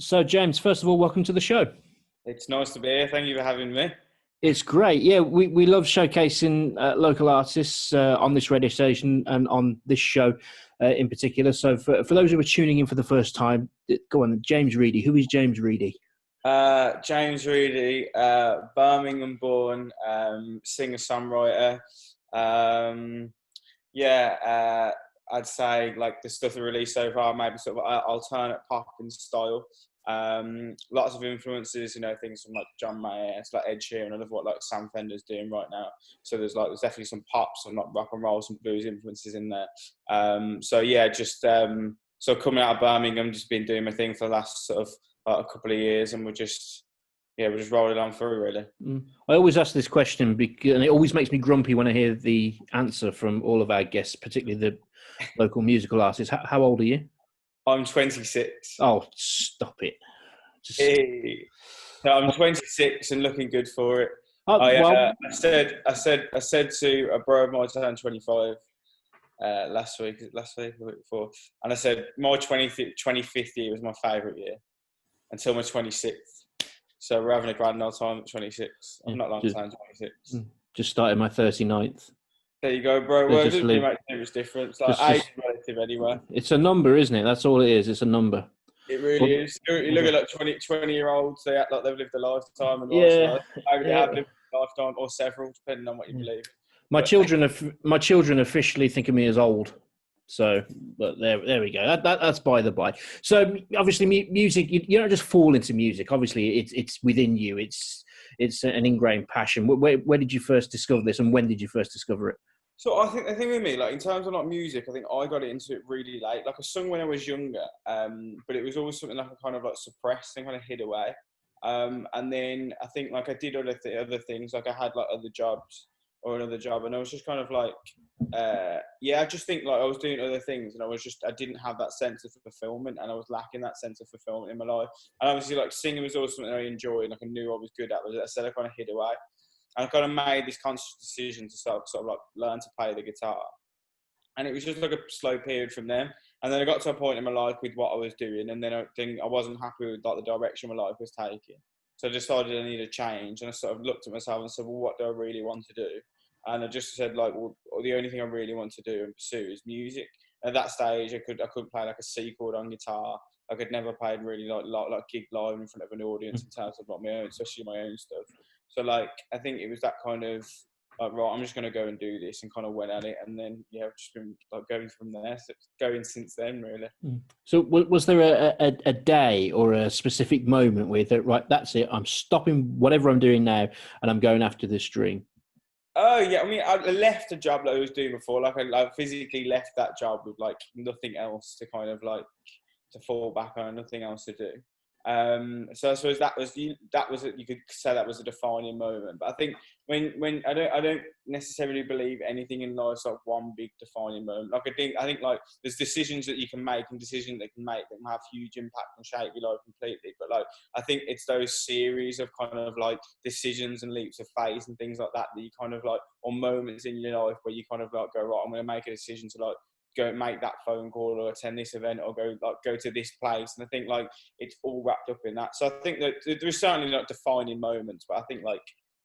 So, James, first of all, welcome to the show. It's nice to be here. Thank you for having me. It's great. Yeah, we love showcasing local artists on this radio station and on this show in particular. So, for those who are tuning in for the first time, go on, James Reidy. Who is James Reidy? James Reidy, Birmingham born, singer-songwriter. I'd say like the stuff I released so far, maybe sort of alternate pop in style. Lots of influences, things from like John Mayer, it's like Ed Sheeran. I love what like Sam Fender's doing right now. So there's definitely some pop, some like rock and roll, some blues influences in there. So coming out of Birmingham, just been doing my thing for the last sort of a couple of years, and we're just rolling on through really. I always ask this question because, and it always makes me grumpy when I hear the answer from all of our guests, particularly the local musical artists. How old are you? I'm 26. Oh, stop it! Hey. No, I'm 26 and looking good for it. I said to a bro of mine, I turned 25 last week or the week before, and I said my 25th year was my favourite year until my 26th. So we're having a grand old time at 26. I'm not long to turn 26. Just started my 39th. There you go, bro. Well, it doesn't make too much difference. Like, age is relative anyway. It's a number, isn't it? That's all it is. It's a number. It really is. You look at like 20-year-olds, they act like they've lived a lifetime. And maybe they have lived a lifetime or several, depending on what you believe. My children officially think of me as old. So, but there we go. That's by the by. So, obviously, music. You don't just fall into music. Obviously, it's within you. It's an ingrained passion. Where did you first discover this, and when did you first discover it? So I think the thing with me, like in terms of like music, I think I got into it really late. Like I sung when I was younger, but it was always something like I kind of like suppressed and kind of hid away. And then I think like I did other things. Like I had like other jobs or another job, and I was just kind of like, I just think like I was doing other things, and I didn't have that sense of fulfillment, and I was lacking that sense of fulfillment in my life. And obviously like singing was always something I enjoyed, like I knew I was good at, but as I said, I kind of hid away. And I kind of made this conscious decision to sort of like learn to play the guitar. And it was just like a slow period from then. And then I got to a point in my life with what I was doing, and then I wasn't happy with like the direction my life was taking. So I decided I needed a change, and I sort of looked at myself and said, well, what do I really want to do? And I just said like, well, the only thing I really want to do and pursue is music. At that stage, I couldn't play like a C chord on guitar. I could never play really like gig live in front of an audience in terms of like my own, especially my own stuff. So like, I think it was that kind of like, right, I'm just going to go and do this, and kind of went at it. And then, I've just been like going from there, so going since then really. So was there a day or a specific moment where you thought, right, that's it, I'm stopping whatever I'm doing now and I'm going after this dream? Oh yeah, I mean, I left a job that I was doing before. Like I physically left that job with like nothing else to kind of like to fall back on, nothing else to do. So I suppose you could say that was a defining moment. But I think when I don't necessarily believe anything in life's like one big defining moment. Like I think like there's decisions that you can make and decisions that can have huge impact and shape your life completely. But like I think it's those series of kind of like decisions and leaps of faith and things like that you kind of like, or moments in your life where you kind of like go, right, I'm going to make a decision to like go and make that phone call or attend this event or go to this place. And I think like it's all wrapped up in that. So I think that there's certainly not defining moments, but I think like,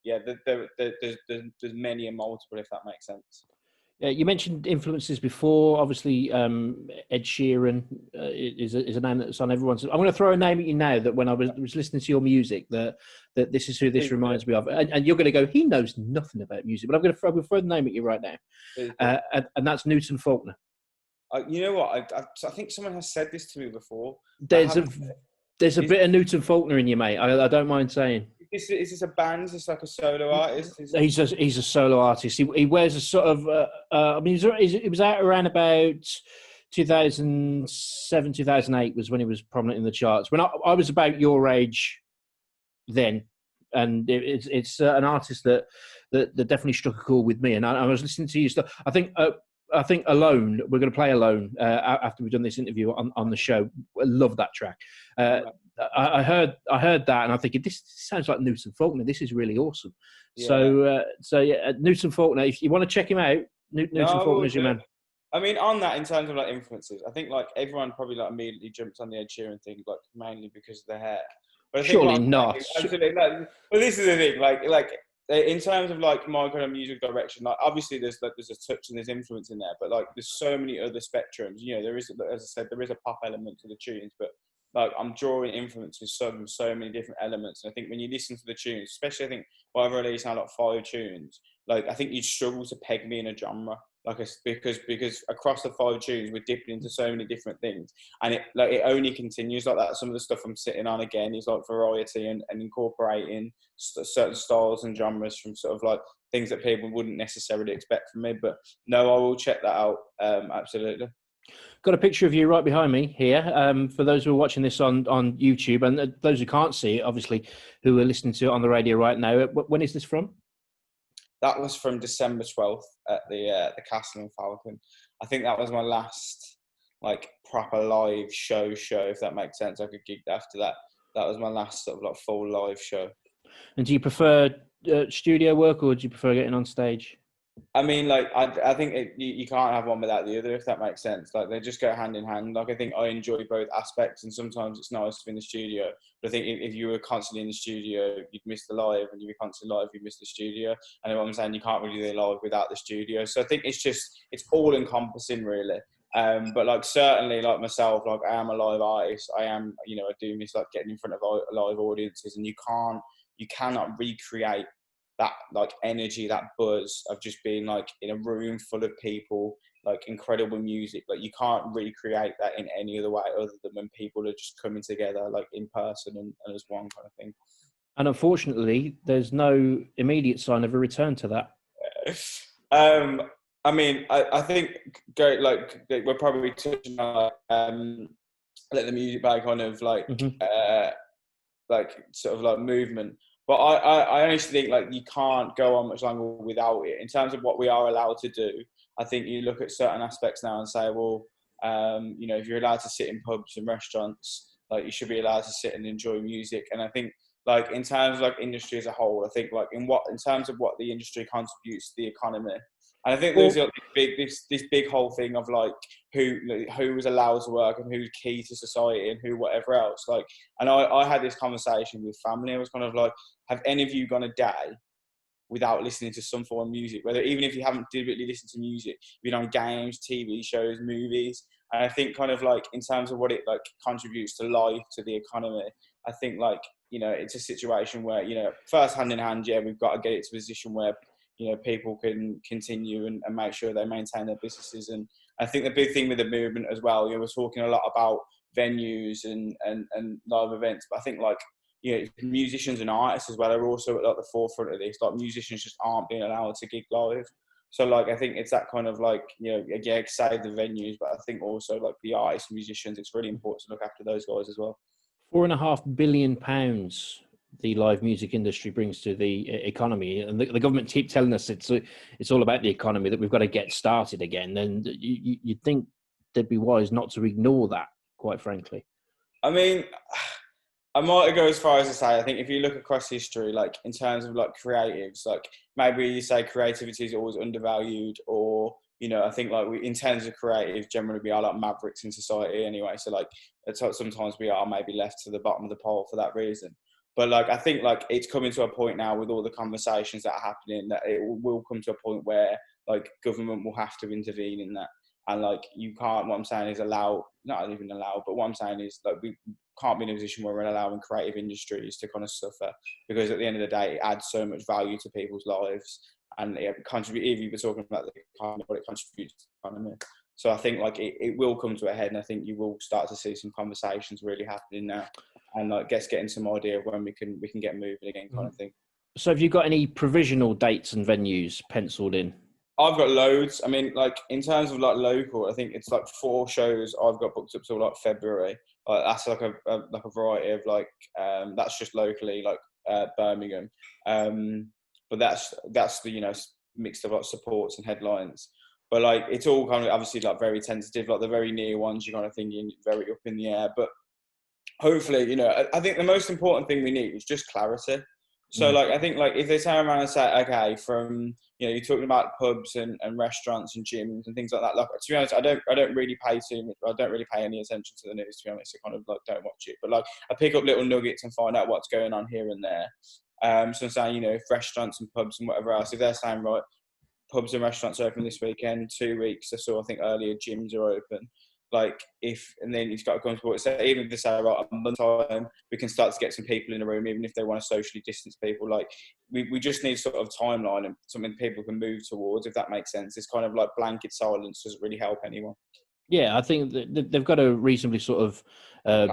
there's many and multiple, if that makes sense. You mentioned influences before. Obviously, Ed Sheeran is a name that's on everyone's. I'm going to throw a name at you now that when I was listening to your music, that this is who this reminds me of, and you're going to go, he knows nothing about music, but I'm going to throw the name at you right now, and that's Newton Faulkner. You know what? I think someone has said this to me before. There's a bit of Newton Faulkner in you, mate. I don't mind saying. Is this a band? Is this like a solo artist? He's a solo artist. He wears a sort of. I mean, it was out around about 2007, 2008 was when he was prominent in the charts. When I was about your age, then, and it's an artist that definitely struck a chord with me. And I was listening to your stuff. I think Alone, we're going to play Alone after we've done this interview on the show. I love that track. I heard that and I'm thinking, this sounds like Newton Faulkner. This is really awesome. Yeah. So Newton Faulkner, if you want to check him out, Newton Faulkner is your man. I mean, on that, in terms of like influences, I think like everyone probably like immediately jumps on the Ed Sheeran thing, like mainly because of the hair. But I think Surely what I'm not. saying, absolutely, like, well, this is the thing, like in terms of like my kind of music direction, like obviously there's a touch and there's influence in there, but like there's so many other spectrums. You know, there is, as I said, there is a pop element to the tunes, but like I'm drawing influences from so many different elements. And I think when you listen to the tunes, especially I think what I've released now, like 5 tunes, like I think you'd struggle to peg me in a genre. Like because across the 5 tunes we're dipping into so many different things, and it only continues like that. Some of the stuff I'm sitting on again is like variety and incorporating certain styles and genres from sort of like things that people wouldn't necessarily expect from me. But no, I will check that out. Absolutely. Got a picture of you right behind me here. For those who are watching this on YouTube, and those who can't see it, obviously, who are listening to it on the radio right now. When is this from? That was from December 12th at the Castle and Falcon. I think that was my last like proper live show, if that makes sense. I could gig after that. That was my last sort of like full live show. And do you prefer studio work, or do you prefer getting on stage? I mean, like, I think you can't have one without the other, if that makes sense. Like, they just go hand in hand. Like, I think I enjoy both aspects, and sometimes it's nice to be in the studio. But I think if you were constantly in the studio, you'd miss the live, and you'd be constantly live, you'd miss the studio. And what I'm saying, you can't really do the live without the studio. So I think it's all encompassing, really. But like certainly, like myself, like I am a live artist. I am, I do miss like getting in front of live audiences, and you cannot recreate that like energy, that buzz of just being like in a room full of people, like incredible music. Like you can't recreate that in any other way other than when people are just coming together like in person and as one kind of thing. And unfortunately, there's no immediate sign of a return to that. I mean, I think we're probably touching on let the music back kind of like like sort of like movement. But I honestly think like you can't go on much longer without it. In terms of what we are allowed to do, I think you look at certain aspects now and say, well, if you're allowed to sit in pubs and restaurants, like you should be allowed to sit and enjoy music. And I think like in terms of like industry as a whole, I think like in terms of what the industry contributes to the economy. And I think there's like this big whole thing of like who was allowed to work and who's key to society and who whatever else. Like, and I had this conversation with family. I was kind of like, have any of you gone a day without listening to some form of music? Whether even if you haven't deliberately listened to music, you've been on games, TV shows, movies. And I think kind of like in terms of what it like contributes to life, to the economy, I think like, it's a situation where, first hand in hand, yeah, we've got to get it to a position where, people can continue and make sure they maintain their businesses. And I think the big thing with the movement as well, we're talking a lot about venues and live events, but I think like, musicians and artists as well are also at like the forefront of this. Like musicians just aren't being allowed to gig live. So like, I think it's that kind of like, again, save the venues, but I think also like the artists and musicians, it's really important to look after those guys as well. £4.5 billion the live music industry brings to the economy, and the government keep telling us it's all about the economy, that we've got to get started again. And you'd think they'd be wise not to ignore that, quite frankly. I mean, I might go as far as to say, I think if you look across history, like in terms of like creatives, like maybe you say creativity is always undervalued, or I think like in terms of creative, generally we are like mavericks in society anyway. So like sometimes we are maybe left to the bottom of the pole for that reason. But like I think like it's coming to a point now with all the conversations that are happening that it will come to a point where like government will have to intervene in that. And like you can't, what I'm saying is not even allow, but what I'm saying is like we can't be in a position where we're allowing creative industries to kind of suffer, because at the end of the day, it adds so much value to people's lives, and it contributes, if you were talking about the economy, what it contributes to the economy. So I think like it will come to a head, and I think you will start to see some conversations really happening now, and like getting some idea of when we can get moving again, kind of thing. So have you got any provisional dates and venues penciled in? I've got loads. I mean, like in terms of like local, I think it's like 4 shows I've got booked up till like February. Like that's like a variety of like that's just locally, like Birmingham. But that's the mixed of like supports and headlines. But like it's all kind of obviously like very tentative. Like the very near ones, you're kind of thinking very up in the air. But hopefully, I think the most important thing we need is just clarity. So, like, I think, like, if they turn around and say, okay, from, you know, you're talking about pubs and restaurants and gyms and things like that. Like, to be honest, I don't really pay too much. I don't really pay any attention to the news, to be honest. I kind of, like, don't watch it. But, like, I pick up little nuggets and find out what's going on here and there. So I'm saying, you know, if restaurants and pubs and whatever else, if they're saying, right, pubs and restaurants open this weekend, 2 weeks. I saw, I think earlier, gyms are open. Like, and then you've got to go into what, so even if they say, right, a month time, we can start to get some people in the room, even if they want to socially distance people. Like, we just need sort of timeline and something people can move towards, if that makes sense. It's kind of like blanket silence doesn't really help anyone. Yeah, I think that they've got to reasonably sort of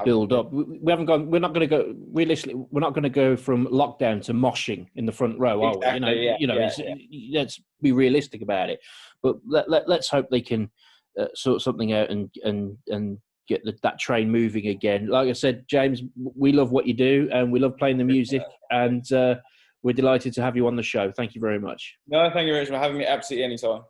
build up. We haven't gone. We're not going to go. Realistically, we're not going to go from lockdown to moshing in the front row, are we? Let's be realistic about it. But let's hope they can sort something out and get that train moving again. Like I said, James, we love what you do and we love playing the music, and we're delighted to have you on the show. Thank you very much. No, thank you very much for having me. Absolutely anytime.